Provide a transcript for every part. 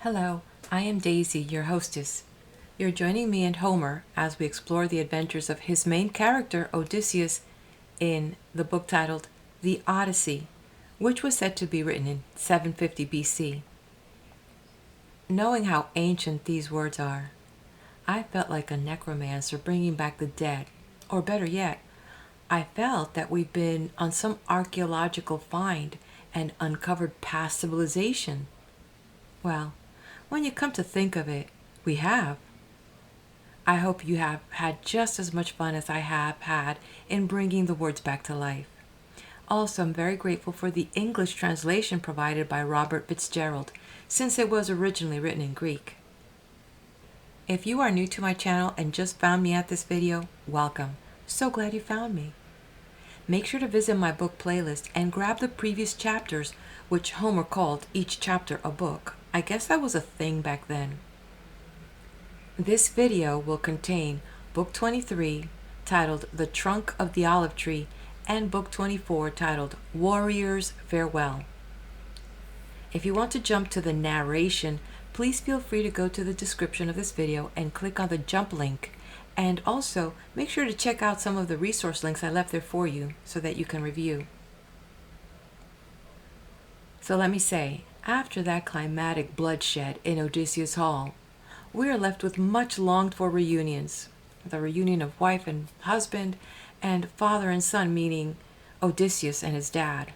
Hello, I am Daisy, your hostess. You're joining me and Homer as we explore the adventures of his main character, Odysseus, in the book titled The Odyssey, which was said to be written in 750 BC. Knowing how ancient these words are, I felt like a necromancer bringing back the dead, or better yet, I felt that we've been on some archaeological find and uncovered past civilization. Well, when you come to think of it, we have. I hope you have had just as much fun as I have had in bringing the words back to life. Also, I'm very grateful for the English translation provided by Robert Fitzgerald, since it was originally written in Greek. If you are new to my channel and just found me at this video, welcome. So glad you found me. Make sure to visit my book playlist and grab the previous chapters, which Homer called each chapter a book. I guess that was a thing back then. This video will contain Book 23, titled The Trunk of the Olive Tree, and Book 24, titled Warriors Farewell. If you want to jump to the narration, please feel free to go to the description of this video and click on the jump link. And also, make sure to check out some of the resource links I left there for you so that you can review. So let me say, after that climatic bloodshed in Odysseus' Hall, we are left with much longed for reunions. The reunion of wife and husband, and father and son, meaning Odysseus and his dad.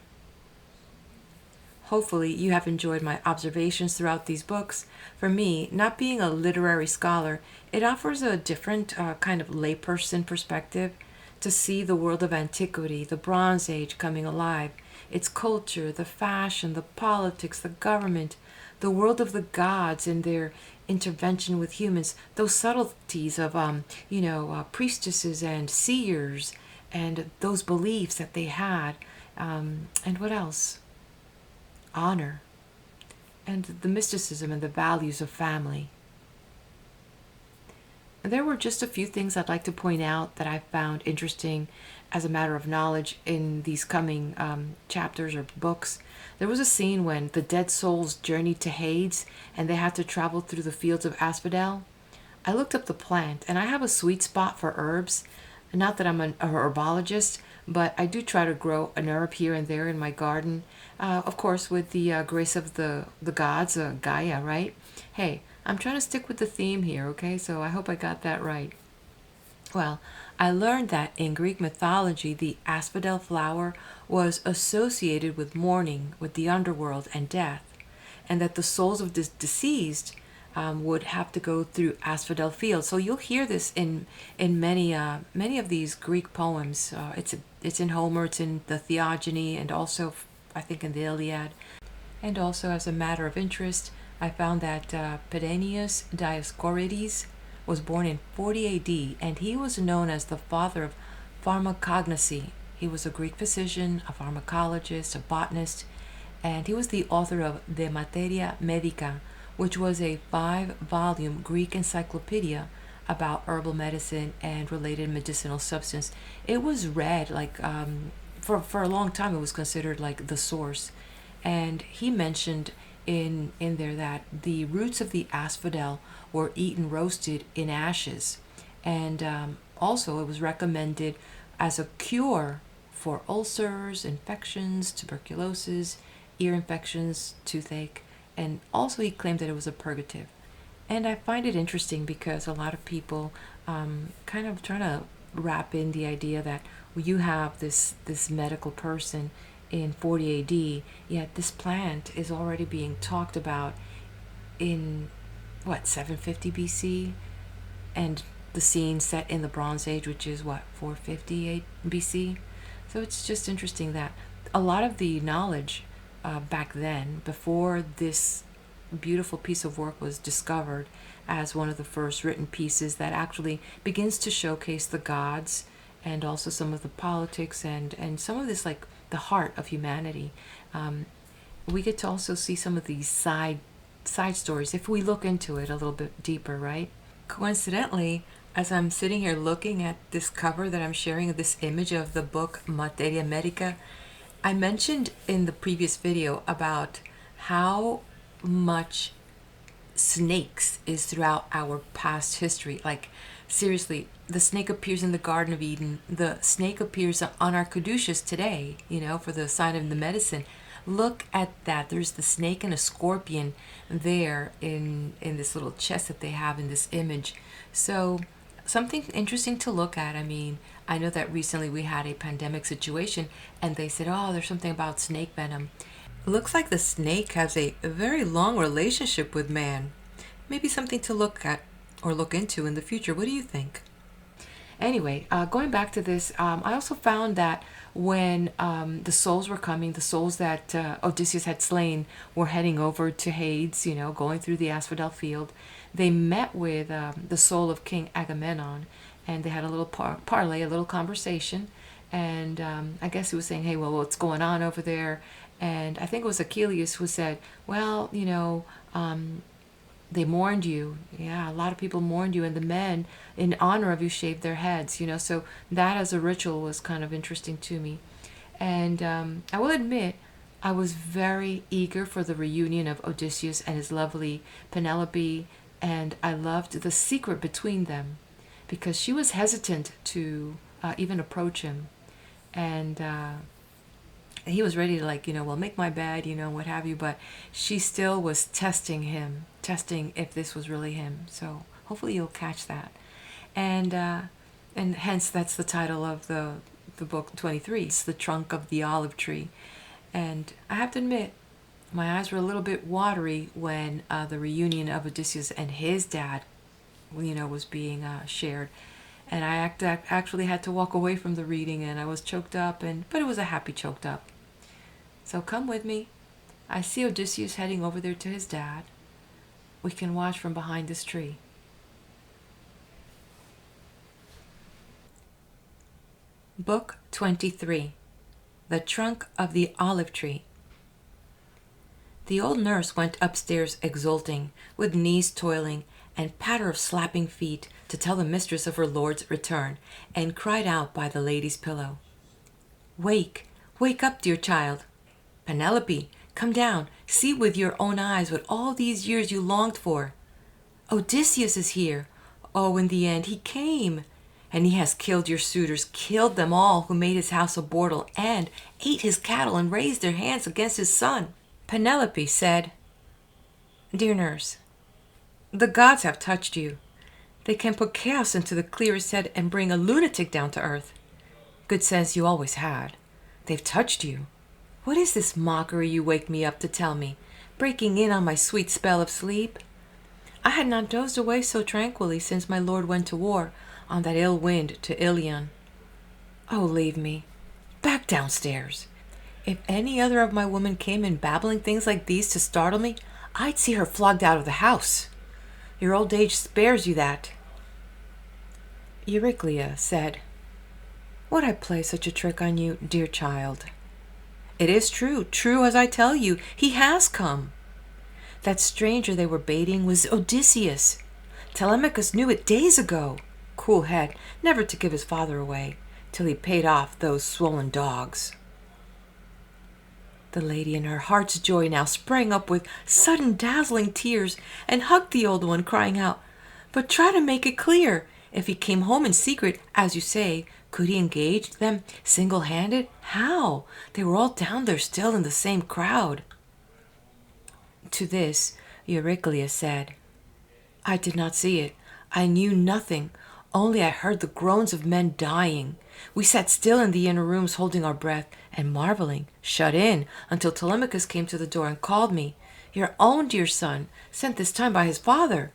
Hopefully you have enjoyed my observations throughout these books. For me, not being a literary scholar, it offers a different kind of layperson perspective to see the world of antiquity, the Bronze Age coming alive, its culture, the fashion, the politics, the government, the world of the gods and their intervention with humans, those subtleties of, priestesses and seers, and those beliefs that they had, and what else? Honor, and the mysticism and the values of family. There were just a few things I'd like to point out that I found interesting as a matter of knowledge in these coming chapters or books. There was a scene when the dead souls journeyed to Hades and they had to travel through the fields of Asphodel. I looked up the plant, and I have a sweet spot for herbs. Not that I'm a herbologist, but I do try to grow an herb here and there in my garden. Of course, with the grace of the gods, Gaia, right? Hey, I'm trying to stick with the theme here, okay? So I hope I got that right. Well, I learned that in Greek mythology, the asphodel flower was associated with mourning, with the underworld and death, and that the souls of the deceased would have to go through asphodel fields. So you'll hear this in many of these Greek poems. It's in Homer, it's in the Theogony, and also I think in the Iliad. And also, as a matter of interest, I found that Pedanius Dioscorides was born in 40 AD, and he was known as the father of pharmacognosy. He was a Greek physician, a pharmacologist, a botanist, and he was the author of De Materia Medica, which was a 5-volume Greek encyclopedia about herbal medicine and related medicinal substance. It was read like for a long time. It was considered like the source, and he mentioned in there that the roots of the asphodel were eaten roasted in ashes, and also it was recommended as a cure for ulcers, infections, tuberculosis, ear infections, toothache, and also he claimed that it was a purgative. And I find it interesting because a lot of people kind of trying to wrap in the idea that you have this medical person in 40 AD, yet this plant is already being talked about in, 750 BC? And the scene set in the Bronze Age, which is, 450 BC? So it's just interesting that a lot of the knowledge back then, before this beautiful piece of work was discovered as one of the first written pieces that actually begins to showcase the gods and also some of the politics and some of this, like the heart of humanity. We get to also see some of these side stories if we look into it a little bit deeper, right? Coincidentally, as I'm sitting here looking at this cover that I'm sharing, this image of the book Materia Medica, I mentioned in the previous video about how much snakes is throughout our past history. Like, seriously, the snake appears in the Garden of Eden. The snake appears on our caduceus today, for the sign of the medicine. Look at that. There's the snake and a scorpion there in this little chest that they have in this image. So something interesting to look at. I mean, I know that recently we had a pandemic situation and they said, oh, there's something about snake venom. Looks like the snake has a very long relationship with man. Maybe something to look at or look into in the future. What do you think? Anyway, going back to this, I also found that when the souls were coming, the souls that Odysseus had slain were heading over to Hades, going through the Asphodel field. They met with the soul of King Agamemnon, and they had a little parlay, a little conversation. And I guess he was saying, hey, well, what's going on over there? And I think it was Achilles who said, well, they mourned you. Yeah, a lot of people mourned you, and the men, in honor of you, shaved their heads, So that as a ritual was kind of interesting to me. And I will admit, I was very eager for the reunion of Odysseus and his lovely Penelope, and I loved the secret between them because she was hesitant to even approach him. And he was ready to well, make my bed, what have you, but she still was testing him, testing if this was really him. So hopefully you'll catch that. And hence that's the title of the book 23. It's the trunk of the olive tree. And I have to admit, my eyes were a little bit watery when the reunion of Odysseus and his dad, was being shared. And I actually had to walk away from the reading, and I was choked up, but it was a happy choked up. So come with me. I see Odysseus heading over there to his dad. We can watch from behind this tree. Book 23. The Trunk of the Olive Tree. The old nurse went upstairs exulting, with knees toiling, and patter of slapping feet to tell the mistress of her lord's return, and cried out by the lady's pillow. Wake, wake up, dear child. Penelope, come down, see with your own eyes what all these years you longed for. Odysseus is here. Oh, in the end, he came. And he has killed your suitors, killed them all who made his house a bordel, and ate his cattle and raised their hands against his son. Penelope said, Dear nurse, the gods have touched you. They can put chaos into the clearest head and bring a lunatic down to earth. Good sense you always had. They've touched you. What is this mockery you wake me up to tell me, breaking in on my sweet spell of sleep? I had not dozed away so tranquilly since my lord went to war on that ill wind to Ilion. Oh, leave me. Back downstairs. If any other of my women came in babbling things like these to startle me, I'd see her flogged out of the house. Your old age spares you that. Euryclea said, Would I play such a trick on you, dear child? It is true, true as I tell you, he has come. That stranger they were baiting was Odysseus. Telemachus knew it days ago. Cool head, never to give his father away, till he paid off those swollen dogs. The lady in her heart's joy now sprang up with sudden dazzling tears and hugged the old one, crying out, But try to make it clear. If he came home in secret, as you say, could he engage them single-handed? How? They were all down there still in the same crowd. To this, Euryclea said, I did not see it. I knew nothing. Only I heard the groans of men dying. We sat still in the inner rooms holding our breath and marveling, shut in, until Telemachus came to the door and called me, Your own dear son, sent this time by his father.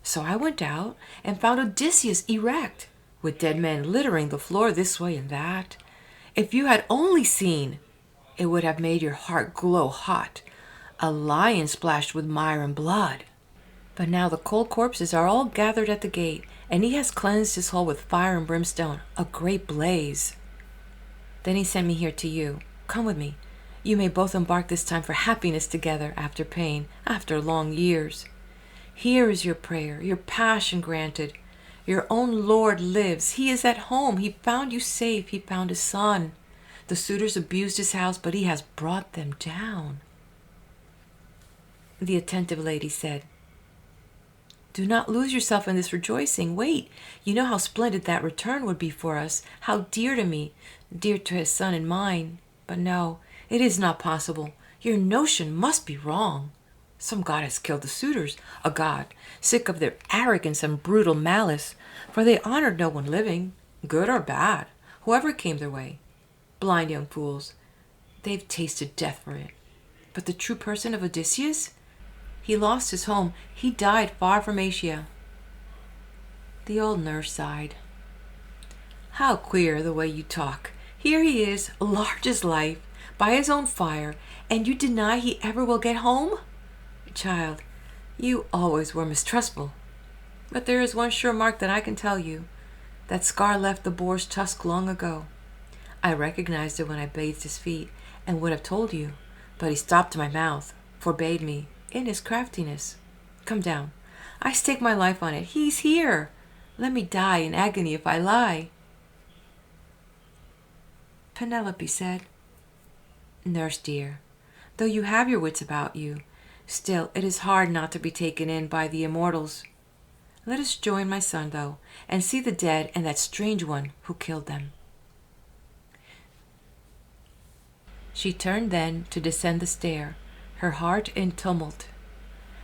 So I went out and found Odysseus erect, with dead men littering the floor this way and that. If you had only seen, it would have made your heart glow hot. A lion splashed with mire and blood. But now the cold corpses are all gathered at the gate, and he has cleansed his hall with fire and brimstone, a great blaze. Then he sent me here to you. Come with me. You may both embark this time for happiness together, after pain, after long years. Here is your prayer, your passion granted. Your own Lord lives. He is at home. He found you safe. He found his son. The suitors abused his house, but he has brought them down. The attentive lady said, Do not lose yourself in this rejoicing. Wait, you know how splendid that return would be for us, how dear to me, dear to his son and mine. But no, it is not possible. Your notion must be wrong. Some god has killed the suitors, a god, sick of their arrogance and brutal malice, for they honored no one living, good or bad, whoever came their way. Blind young fools, they've tasted death for it. But the true person of Odysseus? He lost his home. He died far from Asia. The old nurse sighed. How queer the way you talk. Here he is, large as life, by his own fire, and you deny he ever will get home? Child, you always were mistrustful. But there is one sure mark that I can tell you. That scar left the boar's tusk long ago. I recognized it when I bathed his feet, and would have told you, but he stopped my mouth, forbade me, in his craftiness. Come down. I stake my life on it. He's here. Let me die in agony if I lie. Penelope said, Nurse dear, though you have your wits about you, still it is hard not to be taken in by the immortals. Let us join my son, though, and see the dead and that strange one who killed them. She turned then to descend the stair, her heart in tumult.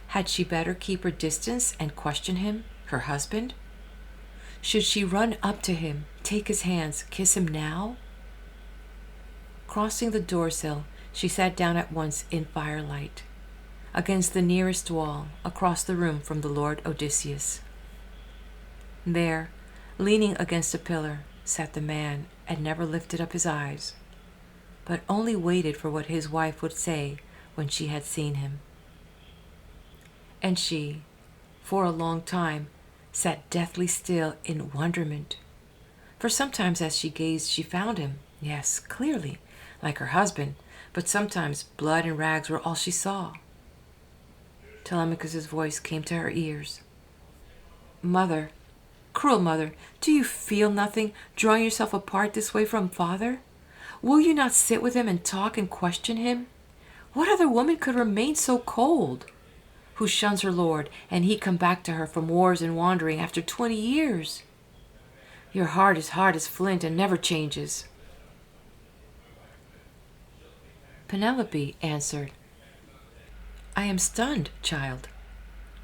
Had she better keep her distance and question him, her husband? Should she run up to him, take his hands, kiss him now? Crossing the door-sill, she sat down at once in firelight, against the nearest wall, across the room from the Lord Odysseus. There, leaning against a pillar, sat the man, and never lifted up his eyes, but only waited for what his wife would say when she had seen him. And she, for a long time, sat deathly still in wonderment. For sometimes as she gazed she found him, yes, clearly, like her husband, but sometimes blood and rags were all she saw. Telemachus's voice came to her ears. Mother, cruel mother, do you feel nothing, drawing yourself apart this way from father? Will you not sit with him and talk and question him? What other woman could remain so cold? Who shuns her lord, and he come back to her from wars and wandering after 20 years? Your heart is hard as flint and never changes. Penelope answered, I am stunned, child.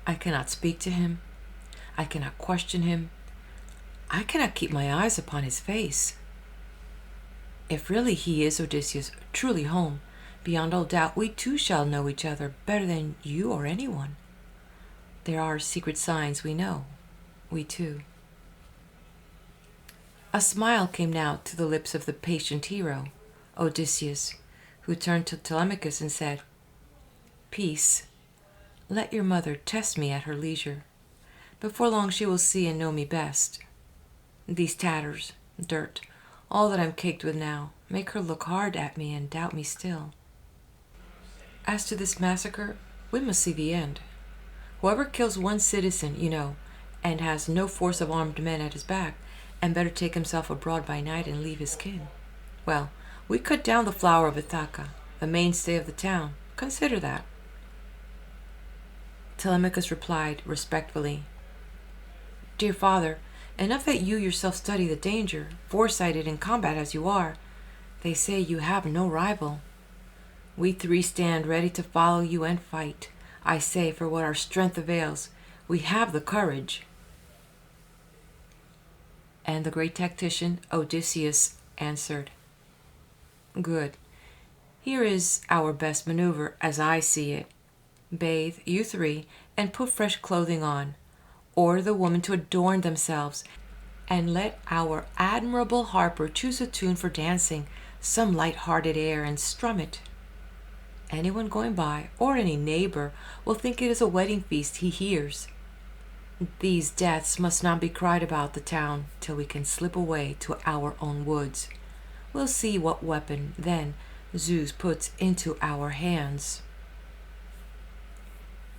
I cannot speak to him. I cannot question him. I cannot keep my eyes upon his face. If really he is Odysseus, truly home, beyond all doubt we too shall know each other better than you or anyone. There are secret signs we know, we too. A smile came now to the lips of the patient hero, Odysseus, who turned to Telemachus and said, Peace. Let your mother test me at her leisure. Before long she will see and know me best. These tatters, dirt, all that I'm caked with now, make her look hard at me and doubt me still. As to this massacre, we must see the end. Whoever kills one citizen, you know, and has no force of armed men at his back, and better take himself abroad by night and leave his kin. Well, we cut down the flower of Ithaca, the mainstay of the town. Consider that. Telemachus replied respectfully, Dear father, enough that you yourself study the danger, foresighted in combat as you are. They say you have no rival. We three stand ready to follow you and fight. I say, for what our strength avails, we have the courage. And the great tactician Odysseus answered, Good. Here is our best maneuver, as I see it. Bathe, you three, and put fresh clothing on. Order the women to adorn themselves, and let our admirable harper choose a tune for dancing, some light-hearted air, and strum it. Anyone going by, or any neighbor, will think it is a wedding feast he hears. These deaths must not be cried about the town till we can slip away to our own woods. We'll see what weapon, then, Zeus puts into our hands.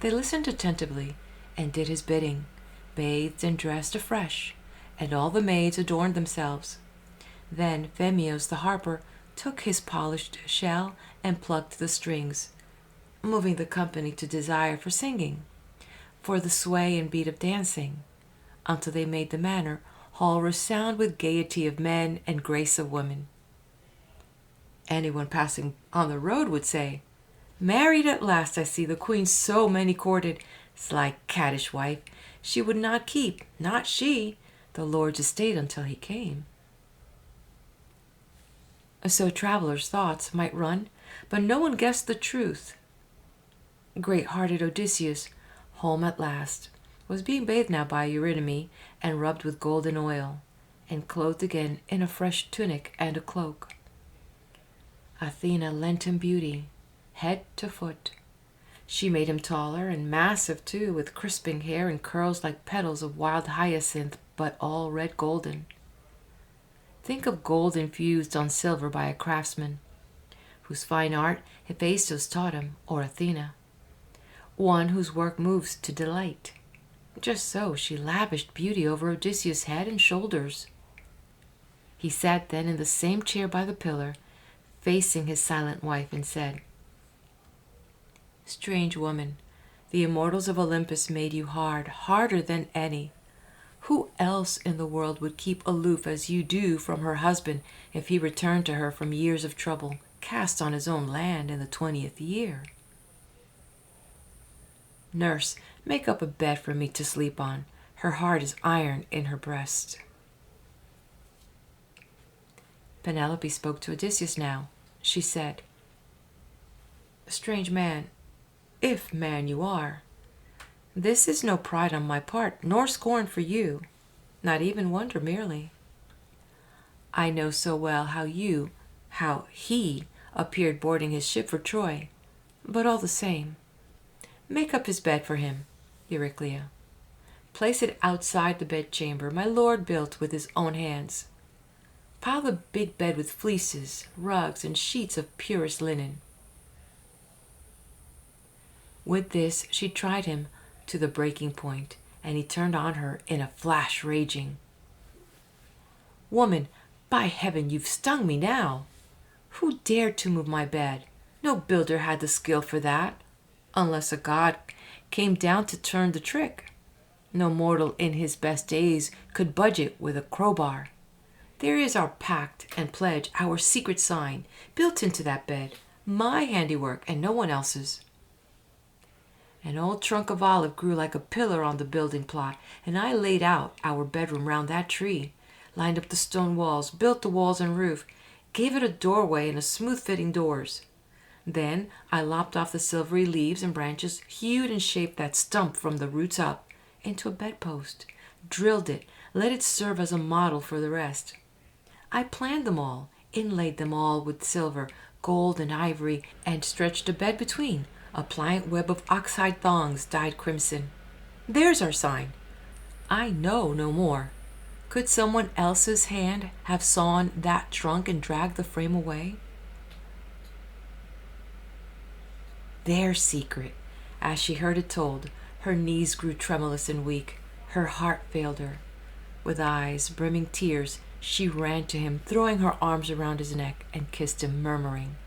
They listened attentively, and did his bidding, bathed and dressed afresh, and all the maids adorned themselves. Then Phemios the harper took his polished shell and plucked the strings, moving the company to desire for singing. for the sway and beat of dancing, until they made the manor hall resound with gaiety of men and grace of women. Anyone passing on the road would say, "Married at last, I see, the queen so many courted. Sly caddish wife, she would not keep, not she, the lord's estate until he came." So travelers' thoughts might run, but no one guessed the truth. Great-hearted Odysseus, home at last, was being bathed now by Ur-Nammu and rubbed with golden oil, and clothed again in a fresh tunic and a cloak. Athene lent him beauty, head to foot. She made him taller and massive too, with crisping hair and curls like petals of wild hyacinth, but all red golden. Think of gold infused on silver by a craftsman, whose fine art Hephaestus taught him, or Athena, one whose work moves to delight. Just so she lavished beauty over Odysseus' head and shoulders. He sat then in the same chair by the pillar, facing his silent wife, and said, "Strange woman, the immortals of Olympus made you hard, harder than any. Who else in the world would keep aloof as you do from her husband if he returned to her from years of trouble, cast on his own land in the 20th year? Nurse, make up a bed for me to sleep on. Her heart is iron in her breast." Penelope spoke to Odysseus now. She said, "Strange man, if man you are, this is no pride on my part, nor scorn for you, not even wonder merely. I know so well how he appeared boarding his ship for Troy, but all the same, make up his bed for him, Euryclea. Place it outside the bedchamber my lord built with his own hands. Pile the big bed with fleeces, rugs, and sheets of purest linen." With this she tried him to the breaking point, and he turned on her in a flash, raging, "Woman, by heaven, you've stung me now! Who dared to move my bed? No builder had the skill for that, unless a god came down to turn the trick. No mortal in his best days could budge it with a crowbar. There is our pact and pledge, our secret sign, built into that bed, my handiwork and no one else's. An old trunk of olive grew like a pillar on the building plot, and I laid out our bedroom round that tree, lined up the stone walls, built the walls and roof, gave it a doorway and a smooth-fitting doors. Then I lopped off the silvery leaves and branches, hewed and shaped that stump from the roots up into a bedpost, drilled it, let it serve as a model for the rest. I planned them all, inlaid them all with silver, gold, and ivory, and stretched a bed between, a pliant web of oxhide thongs dyed crimson. There's our sign. I know no more. Could someone else's hand have sawn that trunk and dragged the frame away? Their secret. As she heard it told, her knees grew tremulous and weak. Her heart failed her. With eyes brimming tears, she ran to him, throwing her arms around his neck, and kissed him, murmuring,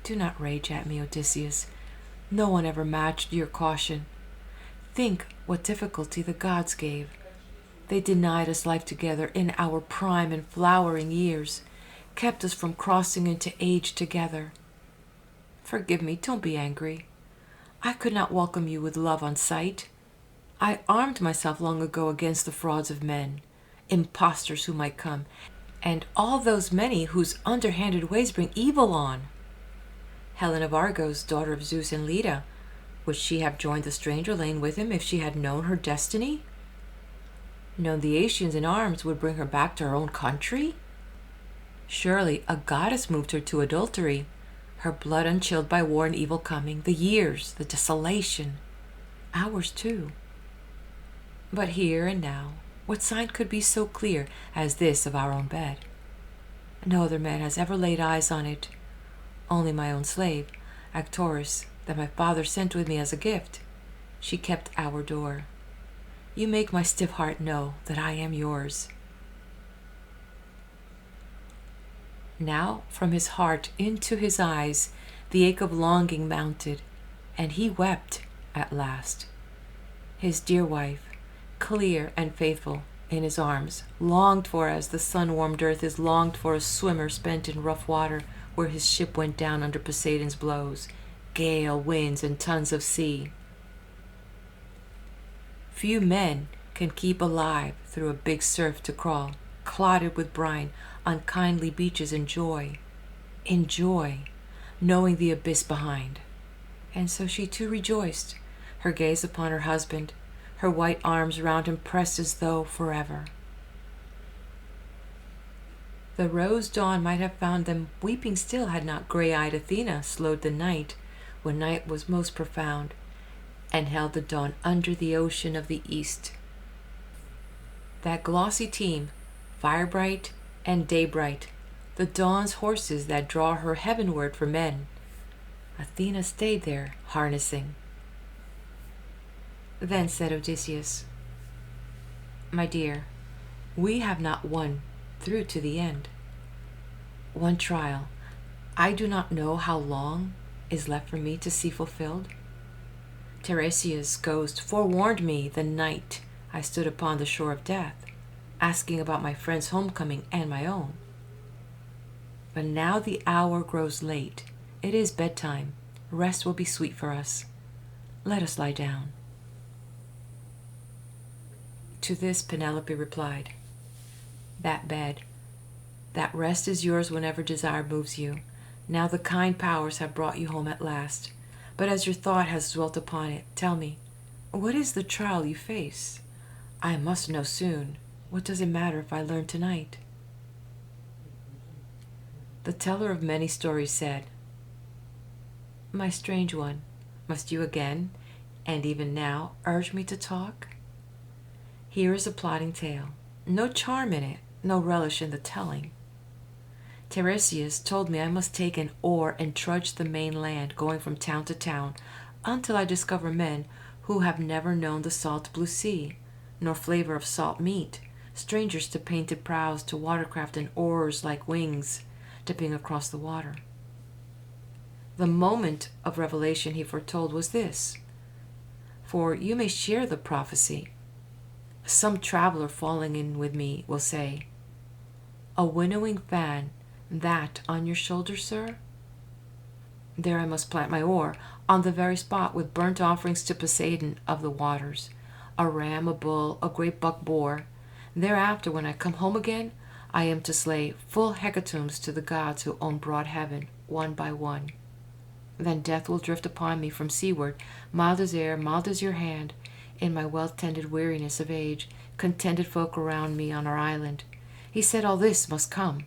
"Do not rage at me, Odysseus. No one ever matched your caution. Think what difficulty the gods gave. They denied us life together in our prime and flowering years, kept us from crossing into age together. Forgive me, don't be angry. I could not welcome you with love on sight. I armed myself long ago against the frauds of men, impostors who might come, and all those many whose underhanded ways bring evil on. Helen of Argos, daughter of Zeus and Leda, would she have joined the stranger laying with him if she had known her destiny? Known the Aeacians in arms would bring her back to her own country? Surely a goddess moved her to adultery, her blood unchilled by war and evil coming, the years, the desolation, ours too. But here and now, what sign could be so clear as this of our own bed? No other man has ever laid eyes on it, only my own slave, Actorus, that my father sent with me as a gift. She kept our door. You make my stiff heart know that I am yours." Now from his heart into his eyes the ache of longing mounted, and he wept at last. his dear wife, clear and faithful, in his arms, longed for as the sun-warmed earth is longed for a swimmer spent in rough water where his ship went down under Poseidon's blows, gale, winds, and tons of sea. Few men can keep alive through a big surf to crawl, clotted with brine, on kindly beaches in joy, knowing the abyss behind. And so she too rejoiced, her gaze upon her husband, her white arms round him pressed as though forever. The rose dawn might have found them weeping still had not gray-eyed Athena slowed the night when night was most profound, and held the dawn under the ocean of the east. That glossy team, fire-bright and day-bright, the dawn's horses that draw her heavenward for men, Athena stayed there, harnessing. Then said Odysseus, "My dear, we have not won through to the end. One trial, I do not know how long, is left for me to see fulfilled. Tiresias' ghost forewarned me the night I stood upon the shore of death, asking about my friend's homecoming and my own. But now the hour grows late. It is bedtime. Rest will be sweet for us. Let us lie down." To this Penelope replied, "That bed, that rest is yours whenever desire moves you. Now the kind powers have brought you home at last. But as your thought has dwelt upon it, tell me, what is the trial you face? I must know soon. What does it matter if I learn tonight?" The teller of many stories said, "My strange one, must you again, and even now, urge me to talk? Here is a plodding tale, no charm in it, no relish in the telling. Tiresias told me I must take an oar and trudge the main land, going from town to town, until I discover men who have never known the salt blue sea, nor flavor of salt meat, strangers to painted prows, to watercraft and oars like wings, dipping across the water. The moment of revelation he foretold was this, for you may share the prophecy. Some traveler falling in with me will say, 'A winnowing fan, that on your shoulder, sir?' There I must plant my oar, on the very spot, with burnt offerings to Poseidon of the waters, a ram, a bull, a great buck boar. Thereafter, when I come home again, I am to slay full hecatombs to the gods who own broad heaven, one by one. Then death will drift upon me from seaward, mild as air, mild as your hand, in my well-tended weariness of age, contented folk around me on our island. He said all this must come."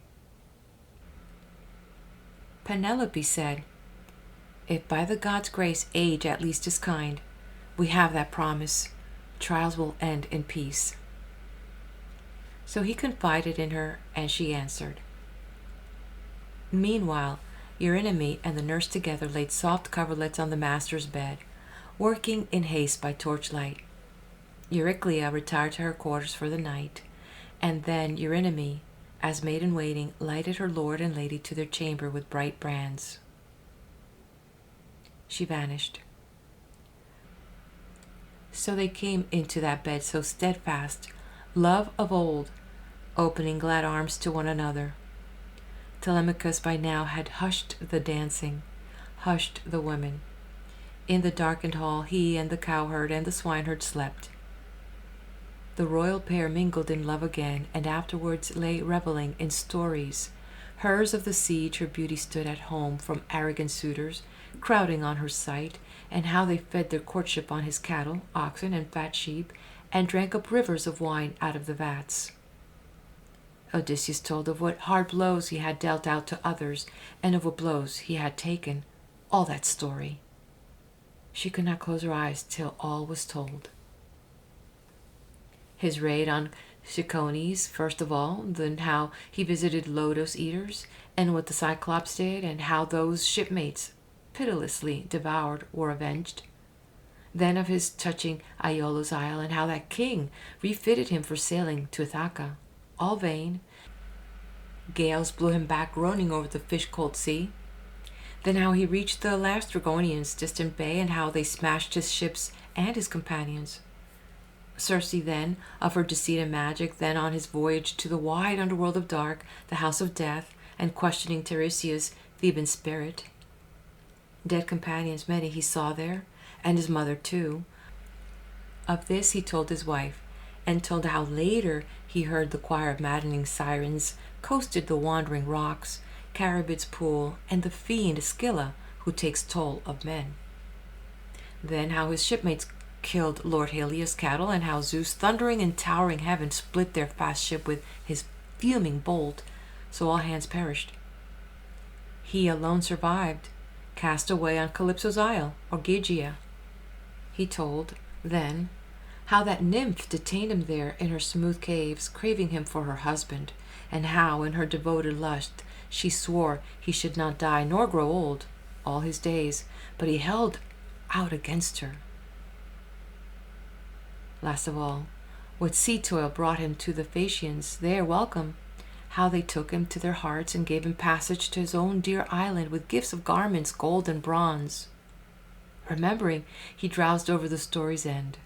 Penelope said, "If by the gods' grace age at least is kind, we have that promise. Trials will end in peace." So he confided in her, and she answered. Meanwhile, Ur-Nammu and the nurse together laid soft coverlets on the master's bed, working in haste by torchlight. Euryclea retired to her quarters for the night, and then Ur-Nammu, as maid-in-waiting, lighted her lord and lady to their chamber with bright brands. She vanished. So they came into that bed so steadfast, love of old, opening glad arms to one another. Telemachus by now had hushed the dancing, hushed the women. In the darkened hall he and the cowherd and the swineherd slept. The royal pair mingled in love again, and afterwards lay reveling in stories. Hers of the siege her beauty stood at home from arrogant suitors, crowding on her sight, and how they fed their courtship on his cattle, oxen, and fat sheep, and drank up rivers of wine out of the vats. Odysseus told of what hard blows he had dealt out to others, and of what blows he had taken. All that story. She could not close her eyes till all was told. His raid on Cicones, first of all, then how he visited lotus eaters, and what the Cyclops did, and how those shipmates, pitilessly devoured, were avenged. Then of his touching Iola's isle, and how that king refitted him for sailing to Ithaca, all vain. Gales blew him back groaning over the fish-cold sea. Then how he reached the Laestrygonians' distant bay, and how they smashed his ships and his companions. Circe then, of her deceit and magic, then on his voyage to the wide underworld of dark, the house of death, and questioning Tiresias, Theban spirit. Dead companions many he saw there, and his mother too. Of this he told his wife, and told how later he heard the choir of maddening sirens coasted the wandering rocks, Charybdis pool, and the fiend Scylla, who takes toll of men. Then how his shipmates killed Lord Helios' cattle, and how Zeus, thundering in towering heaven, split their fast ship with his fuming bolt, so all hands perished. He alone survived, cast away on Calypso's isle, or Gygia. He told, then, how that nymph detained him there in her smooth caves, craving him for her husband, and how, in her devoted lust, she swore he should not die nor grow old all his days, but he held out against her. Last of all, what sea toil brought him to the Phaeacians, there welcome, how they took him to their hearts and gave him passage to his own dear island with gifts of garments, gold and bronze. Remembering, he drowsed over the story's end.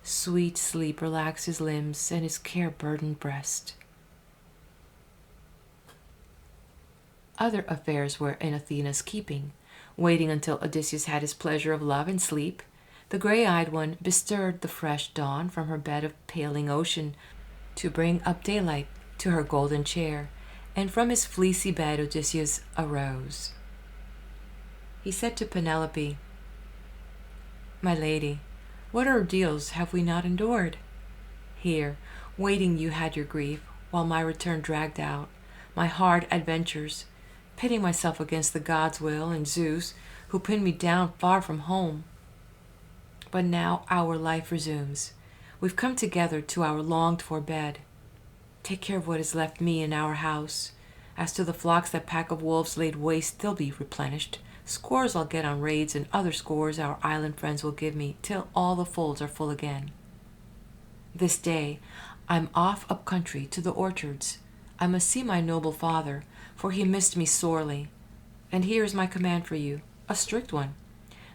Sweet sleep relaxed his limbs and his care-burdened breast. Other affairs were in Athena's keeping, waiting until Odysseus had his pleasure of love and sleep. The gray-eyed one bestirred the fresh dawn from her bed of paling ocean to bring up daylight to her golden chair, and from his fleecy bed Odysseus arose. He said to Penelope, "My lady, what ordeals have we not endured? Here, waiting you had your grief, while my return dragged out my hard adventures, pitting myself against the gods' will and Zeus, who pinned me down far from home. But now our life resumes. We've come together to our longed-for bed. Take care of what is left me in our house. As to the flocks that pack of wolves laid waste, they'll be replenished. Scores I'll get on raids, and other scores our island friends will give me, till all the folds are full again. This day I'm off up country to the orchards. I must see my noble father, for he missed me sorely. And here is my command for you, a strict one,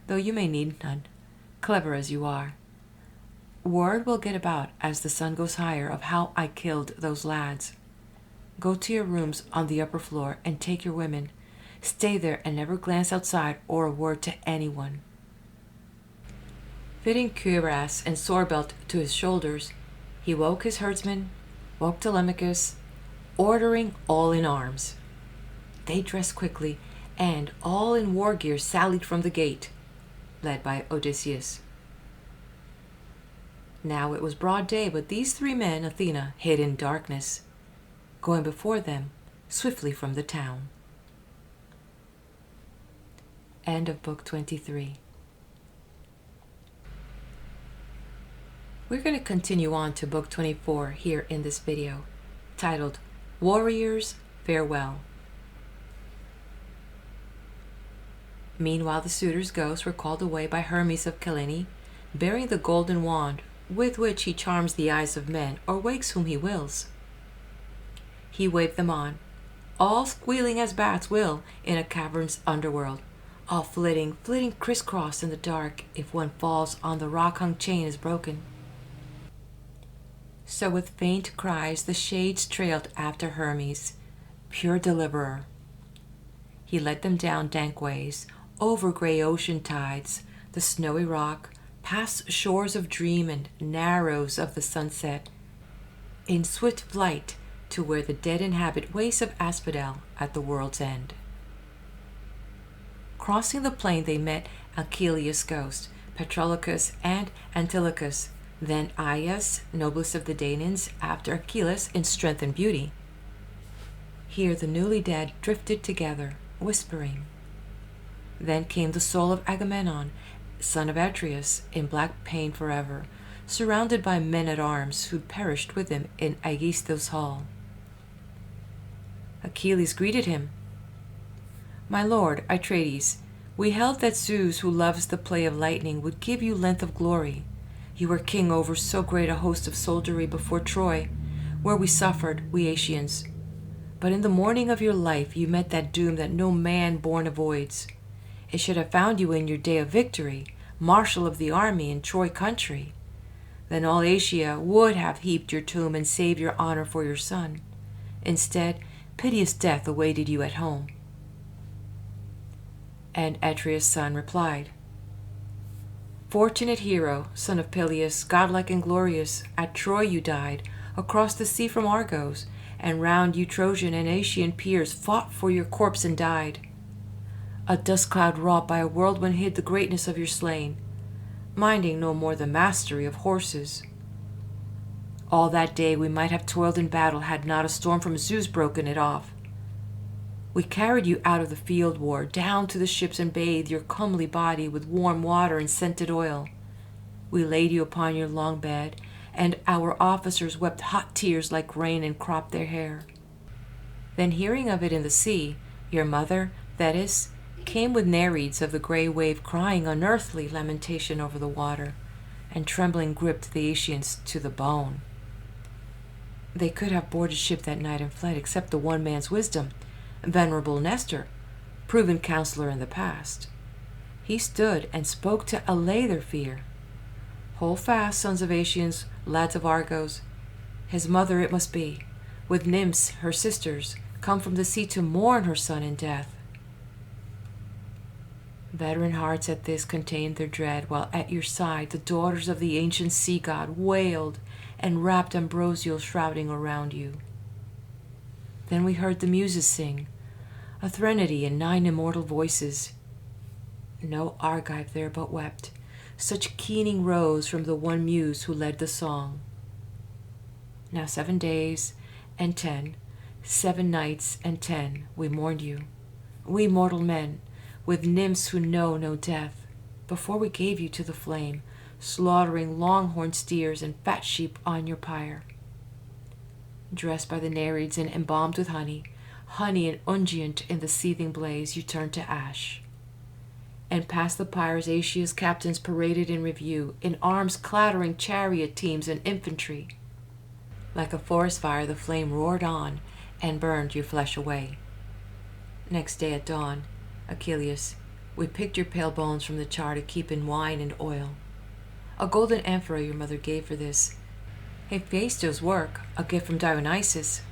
though you may need none, clever as you are. Word will get about as the sun goes higher of how I killed those lads. Go to your rooms on the upper floor and take your women. Stay there and never glance outside or a word to anyone." Fitting cuirass and sword belt to his shoulders, he woke his herdsmen, woke Telemachus, ordering all in arms. They dressed quickly, and all in war gear sallied from the gate, led by Odysseus. Now it was broad day, but these three men Athena hid in darkness, going before them swiftly from the town. End of Book 23. We're going to continue on to Book 24 here in this video, titled Warriors Farewell. Meanwhile, the suitors' ghosts were called away by Hermes of Cyllene, bearing the golden wand with which he charms the eyes of men or wakes whom he wills. He waved them on, all squealing as bats will in a cavern's underworld, all flitting crisscross in the dark if one falls on the rock-hung chain is broken. So with faint cries the shades trailed after Hermes, pure deliverer. He led them down dank ways, over gray ocean tides, the snowy rock, past shores of dream and narrows of the sunset, in swift flight to where the dead inhabit wastes of Asphodel at the world's end. Crossing the plain they met Achilles' ghost, Patroclus and Antilochus, then Aias, noblest of the Danaans, after Achilles in strength and beauty. Here the newly dead drifted together, whispering. Then came the soul of Agamemnon, son of Atreus, in black pain forever, surrounded by men-at-arms who'd perished with him in Aegisthus' hall. Achilles greeted him. "My lord, Atrides, we held that Zeus, who loves the play of lightning, would give you length of glory. You were king over so great a host of soldiery before Troy, where we suffered, we Aeacians. But in the morning of your life you met that doom that no man born avoids. It should have found you in your day of victory, marshal of the army in Troy country. then all Asia would have heaped your tomb and saved your honor for your son. Instead, piteous death awaited you at home." And Atreus' son replied, "Fortunate hero, son of Peleus, godlike and glorious, at Troy you died, across the sea from Argos, and round you Trojan and Aeacian peers fought for your corpse and died. A dust cloud wrought by a whirlwind hid the greatness of your slain, minding no more the mastery of horses. All that day we might have toiled in battle had not a storm from Zeus broken it off. We carried you out of the field war, down to the ships and bathed your comely body with warm water and scented oil. We laid you upon your long bed, and our officers wept hot tears like rain and cropped their hair. Then hearing of it in the sea, your mother, Thetis, came with Nereids of the grey wave crying unearthly lamentation over the water, and trembling gripped the Aeacians to the bone. They could have boarded ship that night and fled, except the one man's wisdom, venerable Nestor, proven counselor in the past. He stood and spoke to allay their fear. Hold fast, sons of Aeacians, lads of Argos. His mother it must be, with nymphs, her sisters, come from the sea to mourn her son in death." Veteran hearts at this contained their dread, while at your side the daughters of the ancient sea god wailed and wrapped ambrosial shrouding around you. Then we heard the muses sing, a threnody in 9 immortal voices. No Argive there but wept. Such keening rose from the one muse who led the song. Now 7 days and 10, 7 nights and 10, we mourned you, we mortal men, with nymphs who know no death, before we gave you to the flame, slaughtering long-horned steers and fat sheep on your pyre. Dressed by the Nereids and embalmed with honey and unguent in the seething blaze, you turned to ash. And past the pyres Aeacia's captains paraded in review, in arms clattering chariot teams and infantry. Like a forest fire the flame roared on and burned your flesh away. Next day at dawn, Achilles, we picked your pale bones from the char to keep in wine and oil. A golden amphora your mother gave for this, Hephaestus' work, a gift from Dionysus.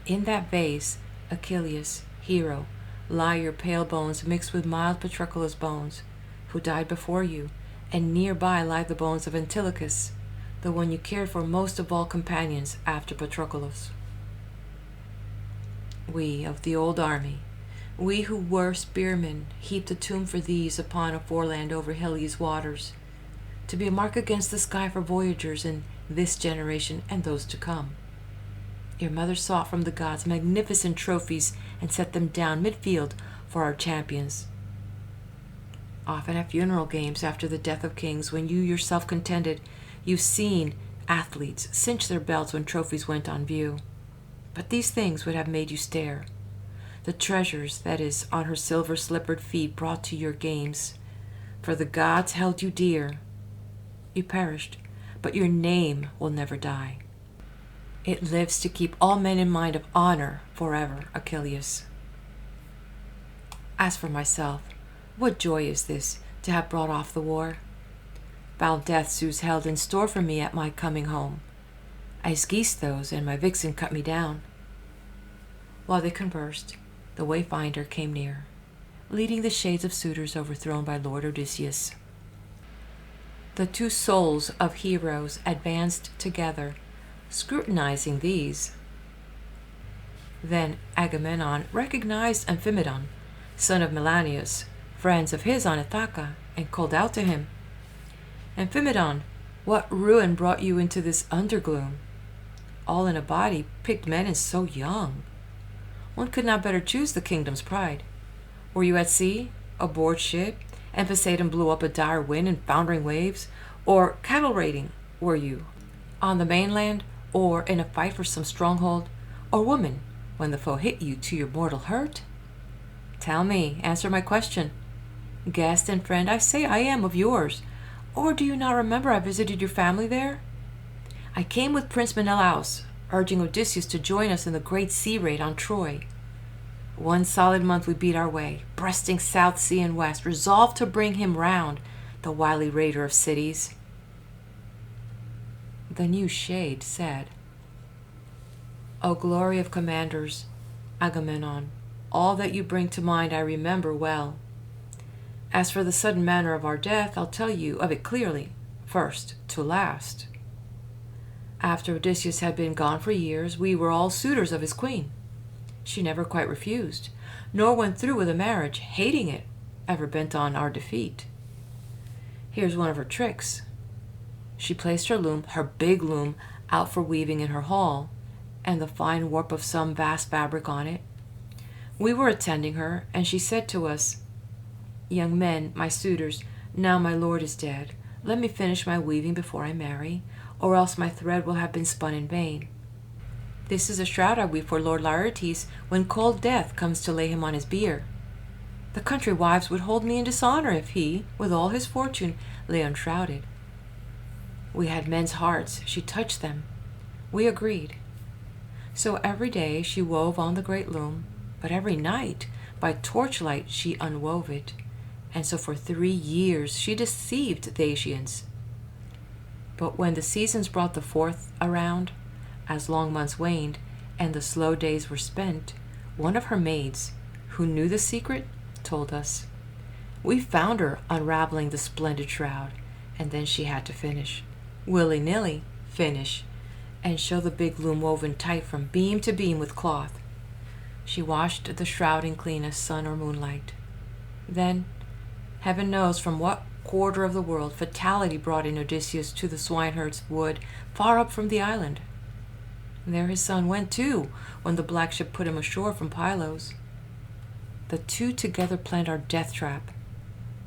In that vase, Achilles, hero, lie your pale bones mixed with mild Patroclus' bones, who died before you, and nearby lie the bones of Antilochus, the one you cared for most of all companions after Patroclus. We of the old army, we who were spearmen, heaped a tomb for these upon a foreland over Helios waters, to be a mark against the sky for voyagers in this generation and those to come. Your mother sought from the gods magnificent trophies and set them down midfield for our champions. Often at funeral games after the death of kings, when you yourself contended, you've seen athletes cinch their belts when trophies went on view. But these things would have made you stare. The treasures, that is, on her silver-slippered feet brought to your games, for the gods held you dear. You perished, but your name will never die. It lives to keep all men in mind of honor forever, Achilles. As for myself, what joy is this, to have brought off the war? Foul death Zeus held in store for me at my coming home. Aegisthus and my vixen cut me down. While they conversed, the wayfinder came near, leading the shades of suitors overthrown by Lord Odysseus. The two souls of heroes advanced together, scrutinizing these. Then Agamemnon recognized Amphimedon, son of Melanius, friends of his on Ithaca, and called out to him, "Amphimedon, what ruin brought you into this undergloom? All in a body, picked men and so young. One could not better choose the kingdom's pride. Were you at sea, aboard ship, and Poseidon blew up a dire wind and foundering waves? Or cattle raiding, were you, on the mainland, or in a fight for some stronghold? Or woman, when the foe hit you to your mortal hurt? Tell me, answer my question. Guest and friend, I say I am of yours. Or do you not remember I visited your family there? I came with Prince Menelaus, urging Odysseus to join us in the great sea raid on Troy. 1 solid month we beat our way, breasting south sea and west, resolved to bring him round, the wily raider of cities. the new shade, said, "O glory of commanders, Agamemnon, all that you bring to mind I remember well. As for the sudden manner of our death, I'll tell you of it clearly, first to last. After Odysseus had been gone for years, we were all suitors of his queen. She never quite refused, nor went through with a marriage, hating it, ever bent on our defeat. Here's one of her tricks. She placed her loom, her big loom, out for weaving in her hall, and the fine warp of some vast fabric on it. We were attending her, and she said to us, 'Young men, my suitors, now my lord is dead, let me finish my weaving before I marry, or else my thread will have been spun in vain. This is a shroud I weave for Lord Laertes when cold death comes to lay him on his bier. The country wives would hold me in dishonor if he, with all his fortune, lay unshrouded.' We had men's hearts, she touched them. We agreed. So every day she wove on the great loom, but every night by torchlight she unwove it, and so for 3 years she deceived the Asians. But when the seasons brought the fourth around, as long months waned, and the slow days were spent, one of her maids, who knew the secret, told us. We found her unraveling the splendid shroud, and then she had to finish, willy-nilly finish, and show the big loom woven tight from beam to beam with cloth. She washed the shrouding clean as sun or moonlight. Then, heaven knows from what quarter of the world, fatality brought in Odysseus to the swineherd's wood far up from the island. There his son went too, when the black ship put him ashore from Pylos. The two together planned our death trap.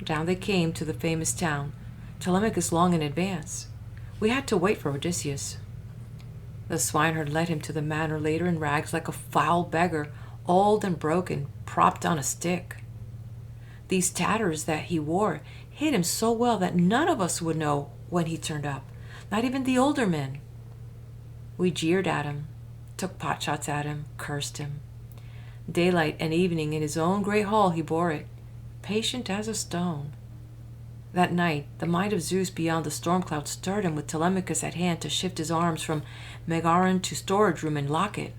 Down they came to the famous town, Telemachus long in advance. We had to wait for Odysseus. The swineherd led him to the manor later in rags like a foul beggar, old and broken, propped on a stick. These tatters that he wore hid him so well that none of us would know when he turned up, not even the older men. We jeered at him, took potshots at him, cursed him. Daylight and evening in his own great hall he bore it, patient as a stone. That night the might of Zeus beyond the storm cloud stirred him with Telemachus at hand to shift his arms from Megaron to storage room and lock it.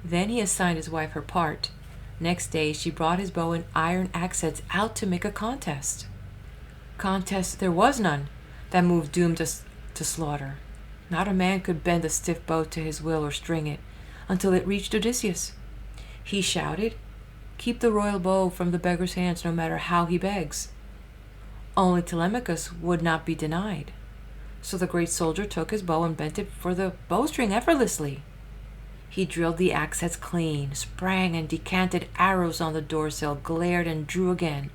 Then he assigned his wife her part. Next day she brought his bow and iron axe heads out to make a contest. Contest there was none, that move doomed us to slaughter. Not a man could bend the stiff bow to his will or string it, until it reached Odysseus. He shouted, "Keep the royal bow from the beggar's hands no matter how he begs." Only Telemachus would not be denied. So the great soldier took his bow and bent it for the bowstring effortlessly. He drilled the axe heads clean, sprang and decanted arrows on the doorsill, glared and drew again.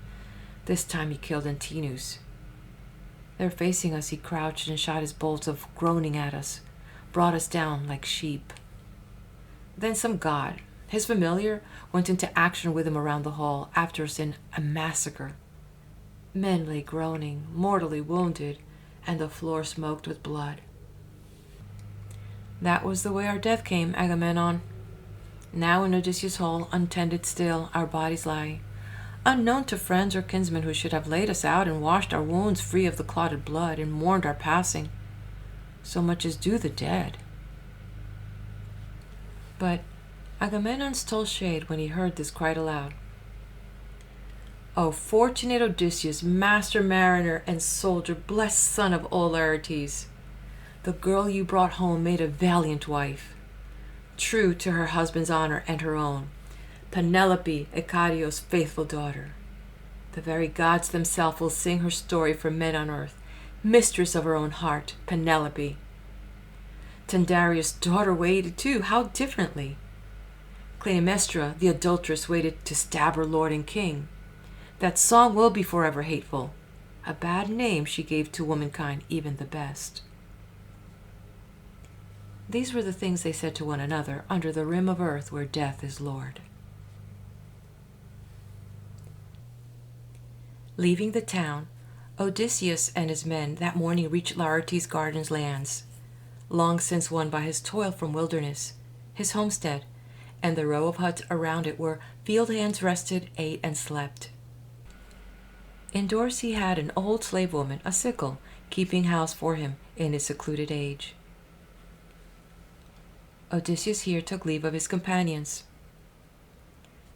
This time he killed Antinous. There facing us he crouched and shot his bolts of groaning at us, brought us down like sheep. Then some god, his familiar, went into action with him around the hall, after us in a massacre. Men lay groaning, mortally wounded, and the floor smoked with blood. That was the way our death came, Agamemnon. Now in Odysseus' hall, untended still, our bodies lie, unknown to friends or kinsmen who should have laid us out and washed our wounds free of the clotted blood and mourned our passing. So much as do the dead. But Agamemnon stole shade when he heard this cried aloud. "O fortunate Odysseus, master mariner and soldier, blessed son of old Laertes! The girl you brought home made a valiant wife, true to her husband's honor and her own, Penelope, Icarios' faithful daughter. The very gods themselves will sing her story for men on earth, mistress of her own heart, Penelope. Tyndareus' daughter waited too, how differently. Clytemnestra, the adulteress, waited to stab her lord and king. That song will be forever hateful. A bad name she gave to womankind, even the best." These were the things they said to one another under the rim of earth where death is lord. Leaving the town, Odysseus and his men that morning reached Laertes' gardens lands, long since won by his toil from wilderness, his homestead, and the row of huts around it where field hands rested, ate, and slept. Indoors he had an old slave woman, a sickle, keeping house for him in his secluded age. Odysseus here took leave of his companions.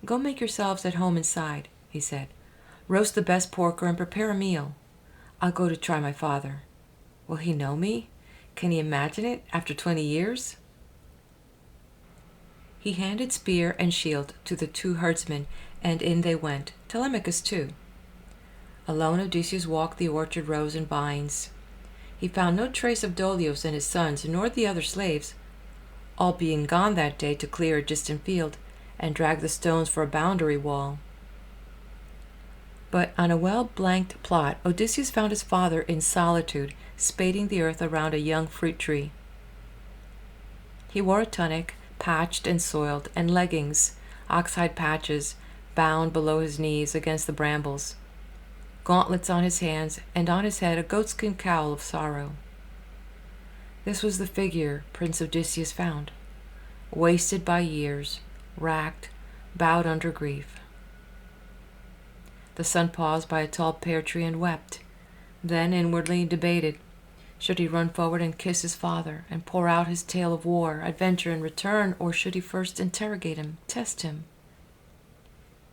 "Go make yourselves at home inside," he said. "Roast the best porker and prepare a meal. I'll go to try my father. Will he know me? Can he imagine it after 20 years? He handed spear and shield to the 2 herdsmen, and in they went, Telemachus too. Alone Odysseus walked the orchard rows and vines. He found no trace of Dolios and his sons, nor the other slaves, all being gone that day to clear a distant field, and drag the stones for a boundary wall. But on a well-blanked plot, Odysseus found his father in solitude, spading the earth around a young fruit tree. He wore a tunic, patched and soiled, and leggings, oxhide patches, bound below his knees against the brambles, gauntlets on his hands, and on his head a goatskin cowl of sorrow. This was the figure Prince Odysseus found, wasted by years, racked, bowed under grief. The son paused by a tall pear tree and wept, then inwardly debated. Should he run forward and kiss his father, and pour out his tale of war, adventure, and return, or should he first interrogate him, test him?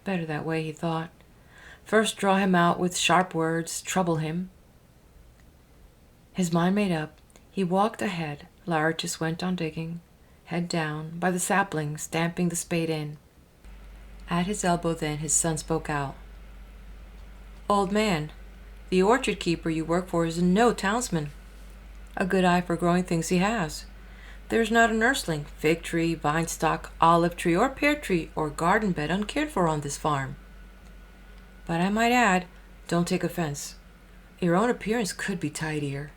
Better that way, he thought. First draw him out with sharp words, trouble him. His mind made up, he walked ahead. Laertes went on digging, head down, by the sapling, stamping the spade in. At his elbow then his son spoke out. "Old man, the orchard keeper you work for is no townsman. A good eye for growing things he has. There's not a nursling, fig tree, vine stalk, olive tree, or pear tree, or garden bed uncared for on this farm. But I might add, don't take offense, your own appearance could be tidier.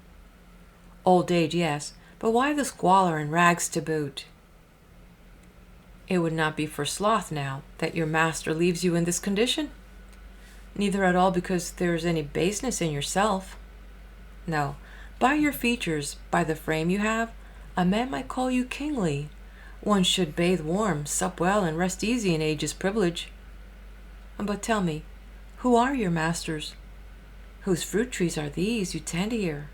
Old age, yes, but why the squalor and rags to boot? It would not be for sloth now that your master leaves you in this condition? Neither at all because there is any baseness in yourself. No, by your features, by the frame you have, a man might call you kingly. One should bathe warm, sup well, and rest easy in age's privilege. But tell me, who are your masters? Whose fruit trees are these you tend here?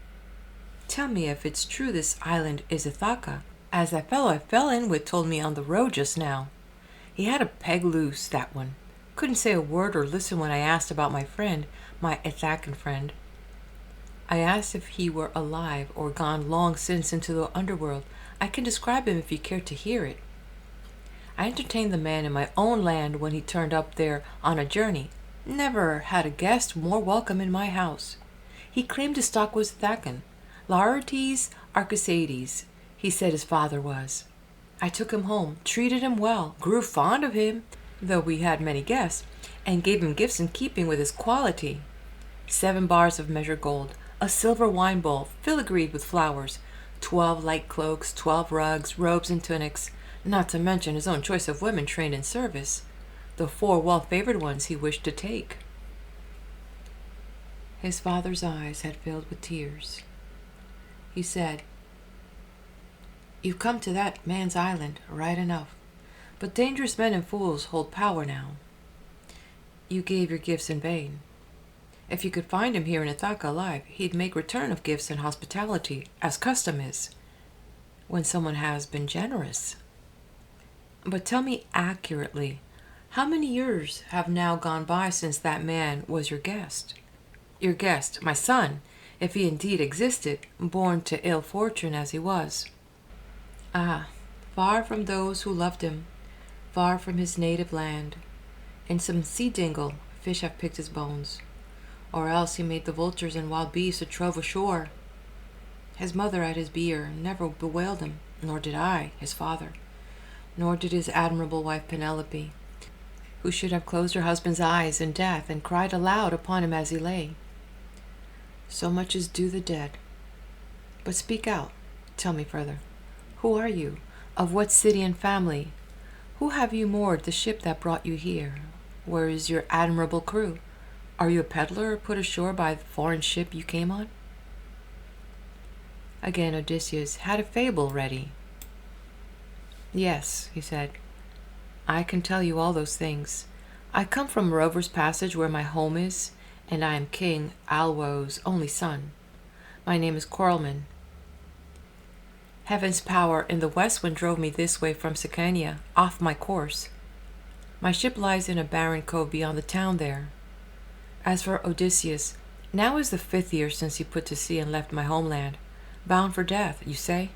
Tell me if it's true this island is Ithaca, as that fellow I fell in with told me on the road just now. He had a peg loose, that one. Couldn't say a word or listen when I asked about my friend, my Ithacan friend. I asked if he were alive or gone long since into the underworld. I can describe him if you care to hear it. I entertained the man in my own land when he turned up there on a journey. Never had a guest more welcome in my house. He claimed his stock was Ithacan. Laertes Arcesides, he said his father was. I took him home, treated him well, grew fond of him, though we had many guests, and gave him gifts in keeping with his quality. 7 bars of measured gold, a silver wine bowl filigreed with flowers, 12 light cloaks, 12 rugs, robes, and tunics, not to mention his own choice of women trained in service, the 4 well-favored ones he wished to take. His father's eyes had filled with tears. He said, "You've come to that man's island, right enough. But dangerous men and fools hold power now. You gave your gifts in vain. If you could find him here in Ithaca alive, he'd make return of gifts and hospitality, as custom is, when someone has been generous. But tell me accurately, how many years have now gone by since that man was your guest? Your guest, my son, if he indeed existed, born to ill fortune as he was. Ah, far from those who loved him, far from his native land. In some sea dingle, fish have picked his bones, or else he made the vultures and wild beasts a trove ashore. His mother at his bier never bewailed him, nor did I, his father, nor did his admirable wife Penelope, who should have closed her husband's eyes in death and cried aloud upon him as he lay. So much is due the dead. But speak out, tell me further. Who are you? Of what city and family? Who have you moored the ship that brought you here? Where is your admirable crew? Are you a peddler put ashore by the foreign ship you came on?" Again Odysseus had a fable ready. "Yes," he said, "I can tell you all those things. I come from Rover's Passage where my home is, and I am King Alwo's only son. My name is Corlman. Heaven's power in the west wind drove me this way from Sicania, off my course. My ship lies in a barren cove beyond the town there. As for Odysseus, now is the 5th year since he put to sea and left my homeland, bound for death, you say?